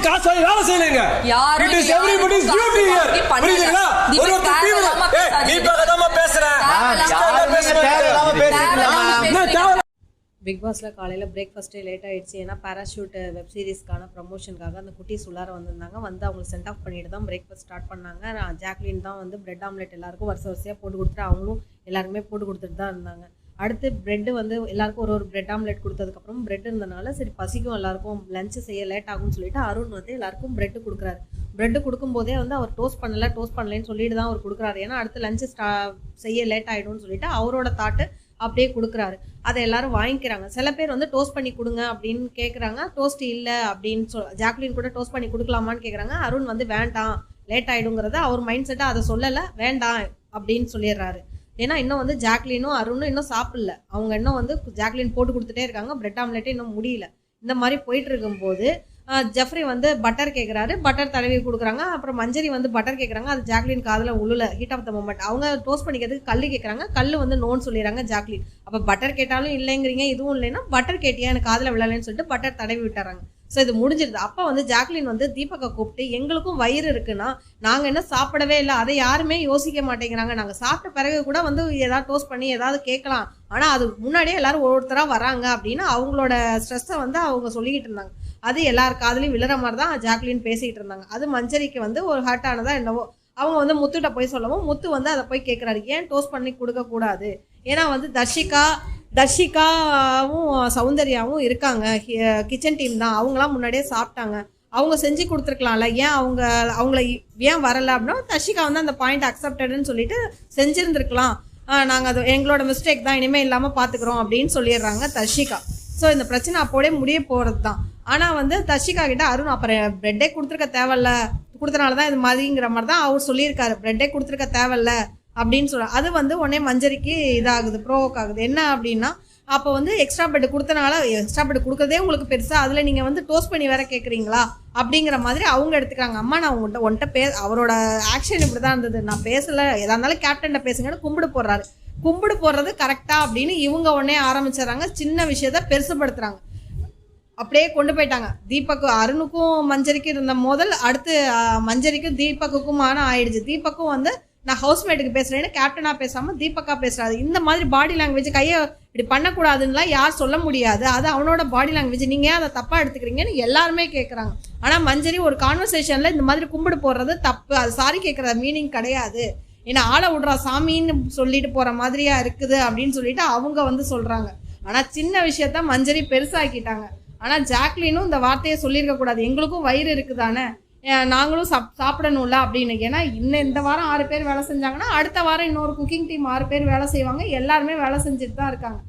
காசு வாங்கி வேலை செய்யலங்க. It is everybody's duty here. புரியுதுங்களா? ஒருத்தர் டிவில தீபக தான் பேசுறேன். பிக் பாஸ்ல காலையில் பிரேக்ஃபாஸ்ட்டே லேட் ஆகிடுச்சு. ஏன்னா பேராஷூட் வெப் சீரிஸ்க்கான ப்ரமோஷனுக்காக அந்த குட்டீஸ் உள்ளார வந்திருந்தாங்க. வந்து அவங்களை சென்ட் ஆஃப் பண்ணிட்டு தான் பிரேக்ஃபாஸ்ட் ஸ்டார்ட் பண்ணாங்க. ஜாக்லின் தான் வந்து பிரெட் ஆம்லெட் எல்லாருக்கும் வரிசையாக போட்டு கொடுத்துட்டு அவங்களும் எல்லாருக்குமே போட்டு கொடுத்துட்டு தான் இருந்தாங்க. அடுத்து பிரெட்டு வந்து எல்லாருக்கும் ஒரு பிரெட் ஆம்லெட் கொடுத்ததுக்கப்புறம் பிரெட் இருந்தனால சரி பசிக்கும் எல்லாருக்கும் லஞ்சு செய்ய லேட் ஆகும்னு சொல்லிட்டு அருண் வந்து எல்லாருக்கும் பிரெட்டு கொடுக்குறாரு. பிரெட்டு கொடுக்கும்போதே வந்து அவர் டோஸ்ட் பண்ணலன்னு சொல்லிட்டு தான் அவர் கொடுக்குறாரு. ஏன்னா அடுத்து லஞ்சு செய்ய லேட் ஆகிடும்னு சொல்லிட்டு அவரோட தாட்டு அப்படியே கொடுக்குறாரு. அதை எல்லாரும் வாங்கிக்கிறாங்க. சில பேர் வந்து டோஸ்ட் பண்ணி கொடுங்க அப்படின்னு கேட்குறாங்க. டோஸ்ட் இல்லை அப்படின்னு ஜாக்லின் கூட டோஸ்ட் பண்ணி கொடுக்கலாமான்னு கேட்குறாங்க. அருண் வந்து வேண்டாம் லேட் ஆகிடுங்கிறத அவர் மைண்ட் செட்டாக அதை சொல்லலை, வேண்டாம் அப்படின்னு சொல்லிடுறாரு. ஏன்னா இன்னும் வந்து ஜாக்லினும் அருணும் இன்னும் சாப்பிடல. அவங்க இன்னும் வந்து ஜாக்லின் போட்டு கொடுத்துட்டே இருக்காங்க. பிரெட் ஆம்லெட்டே இன்னும் முடியல. இந்த மாதிரி போயிட்டு இருக்கும்போது ஜெஃப்ரி வந்து பட்டர் கேட்குறாரு. பட்டர் தடவி கொடுக்குறாங்க. அப்புறம் மஞ்சரி வந்து பட்டர் கேட்குறாங்க. அது ஜாக்லின் காதில் உள்ள ஹீட் ஆஃப் த மொமெண்ட். அவங்க டோஸ்ட் பண்ணிக்கிறதுக்கு கல் கேட்குறாங்க. கல் வந்து நோன்னு சொல்லிடுறாங்க ஜாக்லின். அப்போ பட்டர் கேட்டாலும் இல்லைங்கிறீங்க, இதுவும் இல்லைன்னா பட்டர் கேட்டியா எனக்கு காதில் விழலைன்னு சொல்லிட்டு பட்டர் தடவி விட்டுறாங்க. ஸோ இது முடிஞ்சிருது. அப்போ வந்து ஜாக்லின் வந்து தீபக்கை கூப்பிட்டு எங்களுக்கும் வயிறு இருக்குன்னா நாங்கள் என்ன சாப்பிடவே இல்லை, அதை யாருமே யோசிக்க மாட்டேங்கிறாங்க. நாங்கள் சாப்பிட்ட பிறகு கூட வந்து ஏதாவது டோஸ்ட் பண்ணி ஏதாவது கேட்கலாம், ஆனால் அது முன்னாடியே எல்லாரும் ஒவ்வொருத்தராக வராங்க அப்படின்னு அவங்களோட ஸ்ட்ரெஸ்ஸை வந்து அவங்க சொல்லிக்கிட்டு இருந்தாங்க. அது எல்லார் காதலையும் விழுற மாதிரி தான் ஜாக்லின் பேசிக்கிட்டு இருந்தாங்க. அது மஞ்சரிக்கு வந்து ஒரு ஹர்ட் ஆனதா என்னவோ. அவங்க வந்து முத்துகிட்ட போய் சொல்லவும் முத்து வந்து அதை போய் கேட்குறாரு, ஏன் டோஸ்ட் பண்ணி கொடுக்கக்கூடாது? ஏன்னா வந்து தர்ஷிகாவும் சௌந்தர்யாவும் இருக்காங்க, கிச்சன் டீம் தான், அவங்களாம் முன்னாடியே சாப்பிட்டாங்க, அவங்க செஞ்சு கொடுத்துருக்கலாம்ல, ஏன் அவங்கள ஏன் வரலை அப்படின்னா தர்ஷிகா வந்து அந்த பாயிண்ட் அக்செப்டடுன்னு சொல்லிட்டு செஞ்சுருந்துருக்கலாம். நாங்கள் அது எங்களோட மிஸ்டேக் தான், இனிமேல் இல்லாமல் பார்த்துக்குறோம் அப்படின்னு சொல்லிடுறாங்க தர்ஷிகா. ஸோ இந்த பிரச்சனை அப்போடே முடிய போகிறது தான். ஆனால் வந்து தர்ஷிகா கிட்ட அருண் அப்புறம் பிரெட்டே கொடுத்துருக்க தேவையில்ல, கொடுத்தனால தான் இது மாதிரிங்கிற மாதிரி தான் அவர் சொல்லியிருக்காரு. பிரெட்டே கொடுத்துருக்க தேவையில்ல அப்படின்னு சொல்கிறார். அது வந்து உடனே மஞ்சரிக்கு இதாகுது, ப்ரோவோக் ஆகுது. என்ன அப்படின்னா அப்போ வந்து எக்ஸ்ட்ரா பெட் கொடுத்தனால எக்ஸ்ட்ரா பெட் கொடுக்குறதே உங்களுக்கு பெருசாக, அதில் நீங்கள் வந்து டோஸ்ட் பண்ணி வேற கேட்குறீங்களா அப்படிங்கிற மாதிரி அவங்க எடுத்துக்கிறாங்க. அம்மா நான் உன்கிட்ட அவரோட ஆக்ஷன் இப்படி தான் இருந்தது, நான் பேசலை, எதா இருந்தாலும் கேப்டன்கிட்ட பேசுங்கன்னு கும்பிடு போடுறாரு. கும்பிடு போடுறது கரெக்டா அப்படின்னு இவங்க உடனே ஆரம்பிச்சிடறாங்க. சின்ன விஷயத்த பெருசுப்படுத்துறாங்க. அப்படியே கொண்டு போயிட்டாங்க. தீபக்கு அருணுக்கும் மஞ்சரிக்கும் இருந்த மோதல் அடுத்து மஞ்சரிக்கும் தீபக்குமான ஆயிடுச்சு. தீபக்கும் வந்து நான் ஹவுஸ்மேட்டுக்கு பேசுறேன்னு கேப்டனா பேசாம தீபக்கா பேசுறாரு. இந்த மாதிரி பாடி லாங்குவேஜ் கையை இப்படி பண்ணக்கூடாதுன்னுலாம் யார் சொல்ல முடியாது. அது அவனோட பாடி லாங்குவேஜ், நீங்க ஏன் அதை தப்பா எடுத்துக்கிறீங்கன்னு எல்லாருமே கேட்குறாங்க. ஆனா மஞ்சரி ஒரு கான்வர்சேஷன்ல இந்த மாதிரி கும்பிடு போடுறது தப்பு, அது சாரி கேட்கற மீனிங் கிடையாது, ஏன்னா ஆளை விடுறா சாமின்னு சொல்லிட்டு போற மாதிரியா இருக்குது அப்படின்னு சொல்லிட்டு அவங்க வந்து சொல்றாங்க. ஆனா சின்ன விஷயத்த மஞ்சரி பெருசாக்கிட்டாங்க. ஆனா ஜாக்லினும் இந்த வார்த்தையை சொல்லியிருக்க கூடாது, எங்களுக்கும் வயிறு இருக்குதானே, நாங்களும் சாப்பிடணும்ல அப்படின்னு. ஏன்னா இந்த வாரம் 6 பேர் வேலை செஞ்சாங்கன்னா அடுத்த வாரம் இன்னொரு குக்கிங் டீம் 6 பேர் வேலை செய்வாங்க. எல்லாருமே வேலை செஞ்சுட்டு தான் இருக்காங்க.